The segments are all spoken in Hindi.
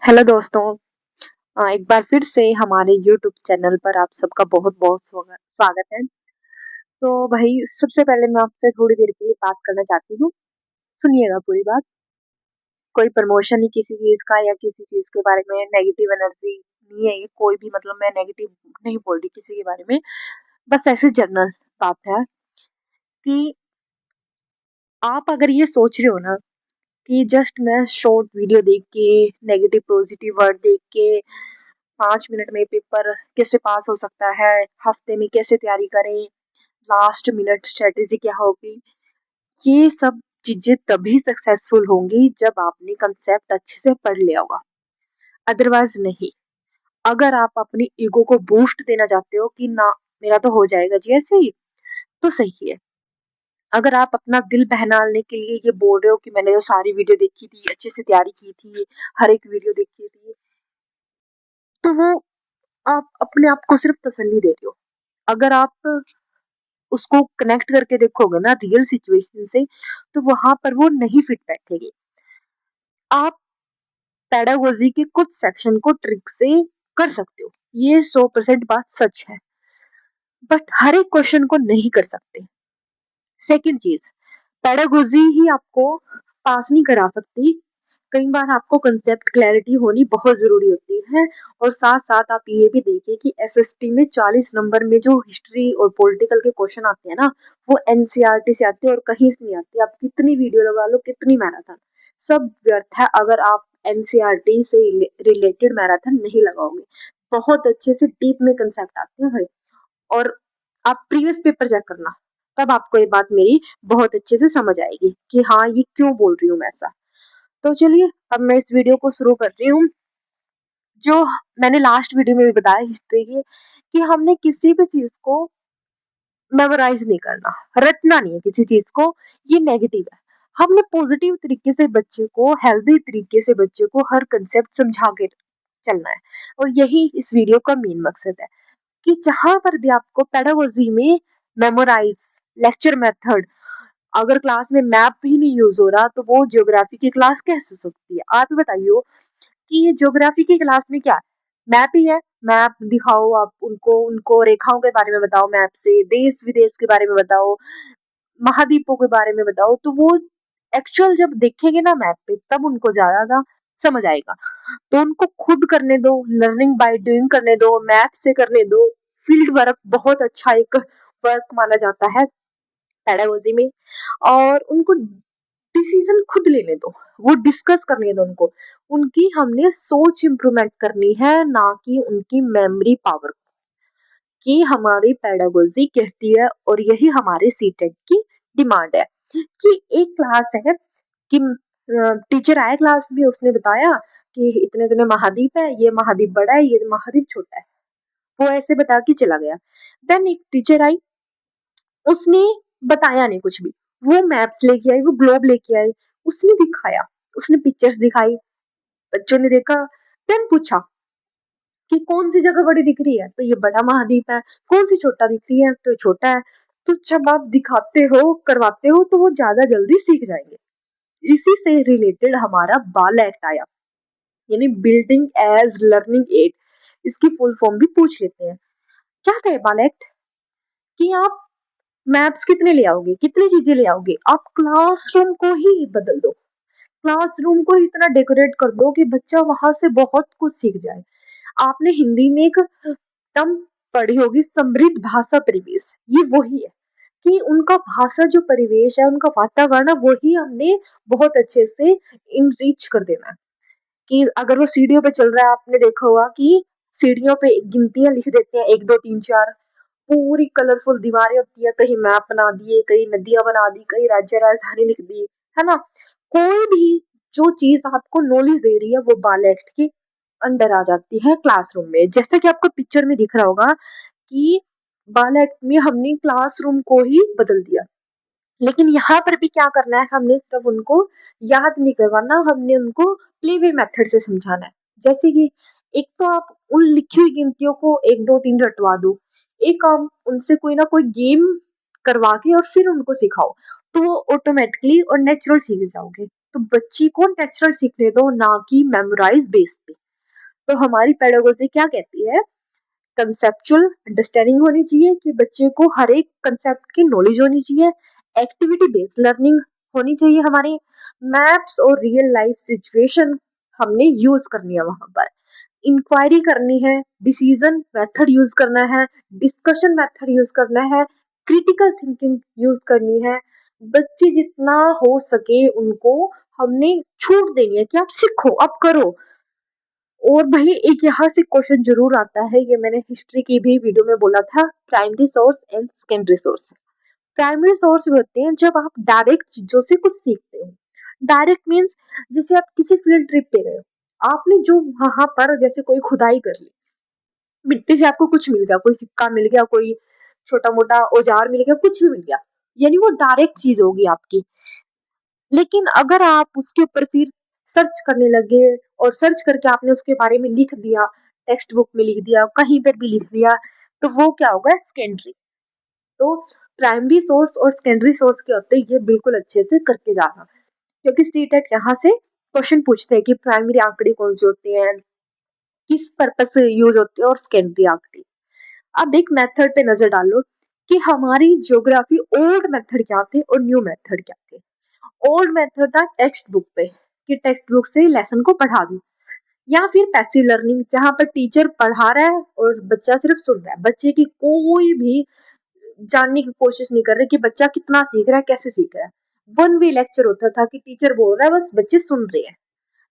हेलो दोस्तों। एक बार फिर से हमारे यूट्यूब चैनल पर आप सबका बहुत बहुत स्वागत है। तो भाई सबसे पहले मैं आपसे थोड़ी देर के लिए बात करना चाहती हूँ। सुनिएगा पूरी बात। कोई प्रमोशन नहीं किसी चीज का या किसी चीज के बारे में नेगेटिव एनर्जी नहीं है। ये कोई भी मतलब मैं नेगेटिव नहीं बोल रही किसी के बारे में। बस ऐसे जनरल बात है कि आप अगर ये सोच रहे हो ना कि जस्ट मैं शॉर्ट वीडियो देख के नेगेटिव पॉजिटिव वर्ड देख के 5 मिनट में पेपर कैसे पास हो सकता है, हफ्ते में कैसे तैयारी करें, लास्ट मिनट स्ट्रेटेजी क्या होगी, ये सब चीजें तभी सक्सेसफुल होंगी जब आपने कंसेप्ट अच्छे से पढ़ लिया होगा। अदरवाइज नहीं। अगर आप अपनी ईगो को बूस्ट देना चाहते हो कि ना मेरा तो हो जाएगा जी ऐसे ही, तो सही है। अगर आप अपना दिल बहलाने के लिए ये बोल रहे हो कि मैंने जो सारी वीडियो देखी थी, अच्छे से तैयारी की थी, हर एक वीडियो देखी थी, तो वो आप अपने आप को सिर्फ तसल्ली दे रहे हो। अगर आप उसको कनेक्ट करके देखोगे ना रियल सिचुएशन से, तो वहां पर वो नहीं फिट बैठेगी। आप पेडागोजी के कुछ सेक्शन को ट्रिक से कर सकते हो, ये 100% बात सच है, बट हर एक क्वेश्चन को नहीं कर सकते। सेकंड चीज, पेडागोजी ही आपको पास नहीं करा सकती। कई बार आपको कंसेप्ट क्लैरिटी होनी बहुत जरूरी होती है। और साथ साथ आप ये भी देखिए कि एसएसटी में 40 नंबर में जो हिस्ट्री और पॉलिटिकल के क्वेश्चन आते हैं ना, वो एनसीईआरटी से आते हैं और कहीं से नहीं आते। आप कितनी वीडियो लगा लो, कितनी मैराथन, सब व्यर्थ है अगर आप एनसीईआरटी से रिलेटेड मैराथन नहीं लगाओगे। बहुत अच्छे से डीप में कंसेप्ट आते हैं भाई। और आप प्रीवियस पेपर चेक करना, तब आपको ये बात मेरी बहुत अच्छे से समझ आएगी कि हाँ ये क्यों बोल रही हूँ मैं ऐसा। तो चलिए अब मैं इस वीडियो को शुरू कर रही हूँ। जो मैंने लास्ट वीडियो में भी बताया हिस्ट्री की, कि हमने किसी भी चीज को मेमोराइज नहीं करना, रटना नहीं है किसी चीज को, ये नेगेटिव है। हमने पॉजिटिव तरीके से बच्चे को, हेल्दी तरीके से बच्चे को हर कंसेप्ट समझा के चलना है। और यही इस वीडियो का मेन मकसद है कि जहां पर भी आपको पेडागोजी में मेमोराइज, लेक्चर मेथड, अगर क्लास में मैप ही नहीं यूज हो रहा तो वो ज्योग्राफी की क्लास कैसे हो सकती है। आप ही बताइए कि ज्योग्राफी की क्लास में क्या है, मैप ही है। मैप दिखाओ, आप उनको उनको रेखाओं के बारे में बताओ, मैप से देश विदेश के बारे में बताओ, महाद्वीपों के बारे में बताओ, तो वो एक्चुअल जब देखेंगे ना मैप पे तब उनको ज्यादा समझ आएगा। तो उनको खुद करने दो, लर्निंग बाय डूइंग करने दो, मैथ से करने दो। फील्ड वर्क बहुत अच्छा एक वर्क माना जाता है पेडागोजी में। और उनको डिसीजन खुद लेने दो, वो डिस्कस करने दो उनको। उनकी हमने सोच इंप्रूवमेंट करनी है, ना कि उनकी मेमोरी पावर की हमारी पेडागोजी कहती है। और यही हमारे सीटेट की डिमांड है कि एक क्लास है कि टीचर आए क्लास में, उसने बताया कि इतने इतने महाद्वीप है, ये महाद्वीप बड़ा है, ये महाद्वीप छोटा है, वो ऐसे बता के चला गया। देन एक टीचर आई, उसने बताया नहीं कुछ भी, वो मैप्स लेके आई, वो ग्लोब लेके आई, उसने दिखाया, उसने पिक्चर्स दिखाई, बच्चों ने देखा। देन पूछा कि कौन सी जगह बड़ी दिख रही है, तो ये बड़ा महाद्वीप है। कौन सी छोटा दिख रही है, तो छोटा है। तो जब आप दिखाते हो, करवाते हो, तो वो ज्यादा जल्दी सीख जाएंगे। इसी से रिलेटेड हमारा बाल एक्ट आया, यानी बिल्डिंग एज लर्निंग एड। इसकी फुल फॉर्म भी पूछ लेते हैं। क्या था ये बाल एक्ट, कि आप मैप्स कितने ले आओगे, कितनी चीजें ले आओगे, आप क्लासरूम को ही बदल दो। क्लासरूम को इतना डेकोरेट कर दो कि बच्चा वहां से बहुत कुछ सीख जाए। आपने हिंदी में एक टर्म पढ़ी होगी, समृद्ध भाषा परिवेश, ये वही है कि उनका भाषा जो परिवेश है, उनका वातावरण है, वही हमने बहुत अच्छे से इनरिच कर देना है। कि अगर वो सीढ़ियों पे चल रहा है, आपने देखा होगा कि सीढ़ियों पे गिनतियां लिख देते हैं, 1 2 3 4, पूरी कलरफुल दीवारें होती है, कहीं मैप बना दिए, कहीं नदियां बना दी, कहीं राज्य राजधानी लिख दी, है ना। कोई भी जो चीज आपको नॉलेज दे रही है वो बाल एक्ट के अंदर आ जाती है क्लासरूम में। जैसा कि आपको पिक्चर में दिख रहा होगा कि बाल एक्ट में हमने क्लासरूम को ही बदल दिया। लेकिन यहाँ पर भी क्या करना है, हमने सिर्फ उनको याद नहीं करवाना, हमने उनको प्लेवे मेथड से समझाना है। जैसे कि एक तो आप उन लिखी हुई गिनतियों को 1 2 3 रटवा दो, एक आप उनसे कोई ना कोई गेम करवा के और फिर उनको सिखाओ, तो वो ऑटोमेटिकली और नेचुरल सीख जाओगे। तो बच्ची को नेचुरल सीखने दो, ना कि मेमोराइज बेस पे। तो हमारी पेडागोजी क्या कहती है, कंसेप्चुअल अंडरस्टैंडिंग होनी चाहिए कि बच्चे को हर एक कंसेप्ट की नॉलेज होनी चाहिए, एक्टिविटी बेस्ड लर्निंग होनी चाहिए, हमारी मैप्स और रियल लाइफ सिचुएशन हमने यूज करनी है वहां पर, इंक्वायरी करनी है, डिसीजन मेथड यूज करना है, डिस्कशन मेथड यूज करना है, क्रिटिकल थिंकिंग यूज करनी है। बच्चे जितना हो सके उनको हमने छूट देनी है कि आप सीखो, आप करो। और भाई एक यहाँ से क्वेश्चन जरूर आता है, ये मैंने हिस्ट्री की भी वीडियो में बोला था, primary source and secondary source. Primary source भी होते हैं जब आप डायरेक्ट चीजों से कुछ सीखते हो। डायरेक्ट मीन्स जैसे आप किसी फील्ड ट्रिप पे गए हो, आपने जो वहां पर जैसे कोई खुदाई कर ली, मिट्टी से आपको कुछ मिल गया, कोई सिक्का मिल गया, कोई छोटा मोटा औजार मिल गया, कुछ भी मिल गया, यानी वो डायरेक्ट चीज होगी आपकी। लेकिन अगर आप उसके ऊपर फिर सर्च करने लगे और सर्च करके आपने उसके बारे में लिख दिया, टेक्स्ट बुक में लिख दिया, कहीं पर भी लिख दिया, तो वो क्या होगा, सेकेंडरी। तो प्राइमरी सोर्स और सेकेंडरी सोर्स के होते हैं, ये बिल्कुल अच्छे से करके जाना, क्योंकि सीटेट यहाँ से क्वेश्चन पूछते हैं कि प्राइमरी आंकड़े कौन से होते हैं, किस पर्पज से यूज होते हैं, और सेकेंडरी आंकड़े। अब एक मेथड पे नजर डालो कि हमारी ज्योग्राफी ओल्ड मेथड क्या थे और न्यू मेथड क्या थे। ओल्ड मेथड था टेक्स्ट बुक पे, कि टेक्स्ट बुक से लेसन को पढ़ा दूं, या फिर पैसिव लर्निंग जहां पर टीचर पढ़ा रहा है और बच्चा सिर्फ सुन रहा है, बच्चे की कोई भी जानने की कोशिश नहीं कर रहे कि बच्चा कितना सीख रहा है, कैसे सीख रहा है। वन वे लेक्चर होता था कि टीचर बोल रहा है, बस बच्चे सुन रहे हैं,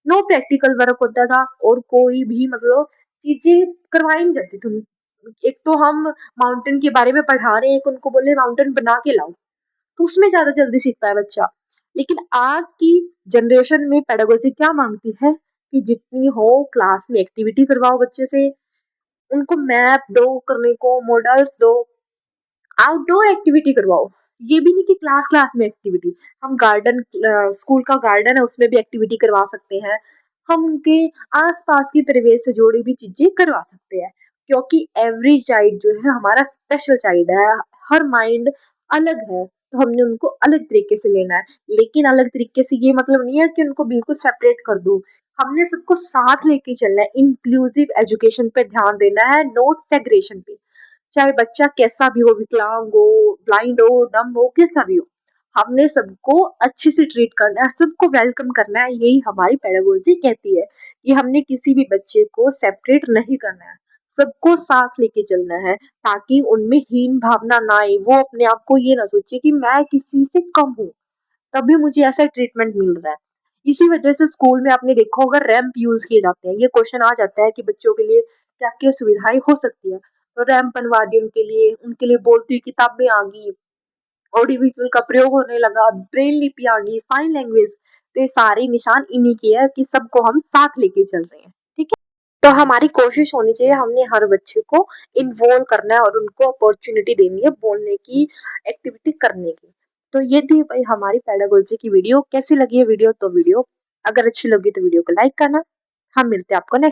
नो प्रैक्टिकल वर्क होता था, और कोई भी मतलब चीजें करवाई नहीं जाती थी। एक तो हम माउंटेन के बारे में पढ़ा रहे हैं, एक उनको बोले माउंटेन बना के लाओ, तो उसमें ज्यादा जल्दी सीखता है बच्चा। लेकिन आज की जनरेशन में पेडागोजी क्या मांगती है कि जितनी हो क्लास में एक्टिविटी करवाओ बच्चे से, उनको मैप दो करने को, मॉडल्स दो, आउटडोर एक्टिविटी करवाओ। ये भी नहीं कि क्लास क्लास में एक्टिविटी, हम गार्डन, स्कूल का गार्डन है उसमें भी एक्टिविटी करवा सकते हैं, हम उनके आसपास की परिवेश से जुड़ी भी चीजें करवा सकते हैं, क्योंकि एवरी चाइल्ड जो है हमारा स्पेशल चाइल्ड है, हर माइंड अलग है, तो हमने उनको अलग तरीके से लेना है। लेकिन अलग तरीके से ये मतलब नहीं है कि उनको बिल्कुल सेपरेट कर दूं, हमने सबको साथ लेके चलना है, इंक्लूसिव एजुकेशन पे ध्यान देना है, नोट सेग्रेशन पे। चाहे बच्चा कैसा भी हो, विकलांग हो, ब्लाइंड हो, डम हो, कैसा भी हो, हमने सबको अच्छे से ट्रीट करना है, सबको वेलकम करना है। यही हमारी पेडागोजी कहती है कि हमने किसी भी बच्चे को सेपरेट नहीं करना है, सबको साथ लेके चलना है, ताकि उनमें हीन भावना ना आए, वो अपने आप को ये ना सोचे कि मैं किसी से कम हूँ, तभी मुझे ऐसा ट्रीटमेंट मिल रहा है। इसी वजह से स्कूल में आपने देखा होगा रैंप यूज किए जाते हैं, ये क्वेश्चन आ जाता है कि बच्चों के लिए क्या क्या सुविधाएं हो सकती है, तो रैंप बनवा दी उनके लिए बोलती हुई किताबें आ गई, ऑडियो विजुअल का प्रयोग होने लगा, ब्रेल लिपि आ गई, साइन लैंग्वेज, तो ये सारे निशान इन्हीं के है कि सबको हम साथ लेके चल रहे हैं, ठीक है। तो हमारी कोशिश होनी चाहिए, हमने हर बच्चे को इन्वॉल्व करना है और उनको अपॉर्चुनिटी देनी है बोलने की, एक्टिविटी करने की। तो ये थी भाई हमारी पेडागोजी की वीडियो। कैसी लगी है वीडियो, तो वीडियो अगर अच्छी लगी तो वीडियो को लाइक करना। हम मिलते हैं आपको नेक्स्ट